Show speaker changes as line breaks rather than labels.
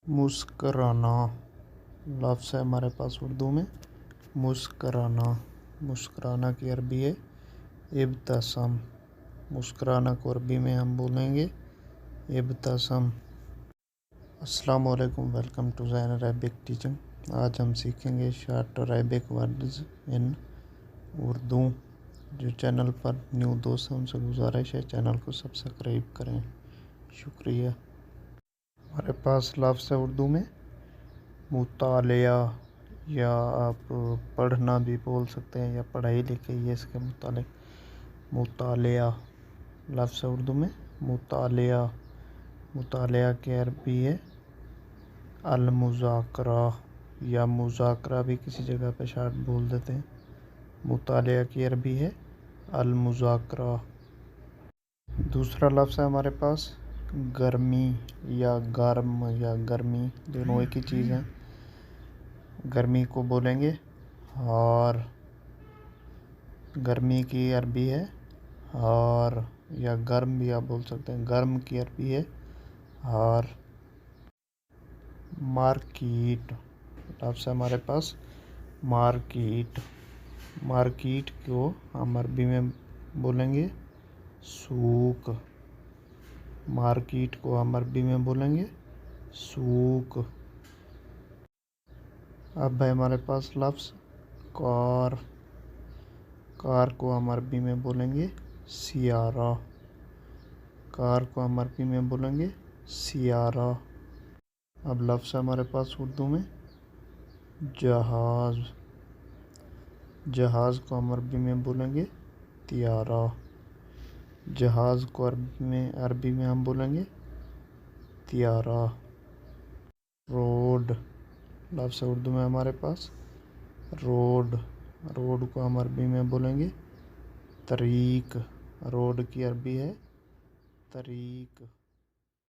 मुस्कराना लफ्ज़ है हमारे पास उर्दू में मुस्कराना। मुस्कराना की अरबी है इब्तसम। मुस्कराना को अरबी में हम बोलेंगे इब्तसम। अस्सलामु अलैकुम, welcome to Zain Arabic teaching. आज हम सीखेंगे short Arabic words in Urdu. जो चैनल पर न्यू दोस्त हैं उनसे गुजारिश है चैनल को सब्सक्राइब करें, शुक्रिया। हमारे पास लफ्ज़ है उर्दू में मुतालिया, या आप पढ़ना भी बोल सकते हैं या पढ़ाई लिखाई है इसके मुतालिक। मुतालिया लफ्ज़ है उर्दू में मुतालिया। मुतालिया की अरबी है अल मुज़ाकरा, या मुज़ाकरा भी किसी जगह पे शार्ट बोल देते हैं। मुतालिया की अरबी है अल मुज़ाकरा। दूसरा लफ्ज़ है हमारे पास गर्मी, या गर्म या गर्मी, दोनों एक ही चीज़ हैं। गर्मी को बोलेंगे हार। गर्मी की अरबी है हार, या गर्म भी आप बोल सकते हैं। गर्म की अरबी है हार। मार्केट लफ्ज़ है हमारे पास मार्केट। मार्केट को हम अरबी में बोलेंगे सूक। मार्केट को हम अरबी में बोलेंगे सूक। अब है हमारे पास लफ्ज़ कार। कार को हम अरबी में बोलेंगे सियारा। कार को हम अरबी में बोलेंगे सियारा। अब लफ्ज़ है हमारे पास उर्दू में जहाज़। जहाज़ को हम अरबी में बोलेंगे तियारा। जहाज़ को अरबी में हम बोलेंगे तियारा। रोड लफ्ज़ है उर्दू में हमारे पास रोड। रोड को हम अरबी में बोलेंगे तरीक। रोड की अरबी है तरीक।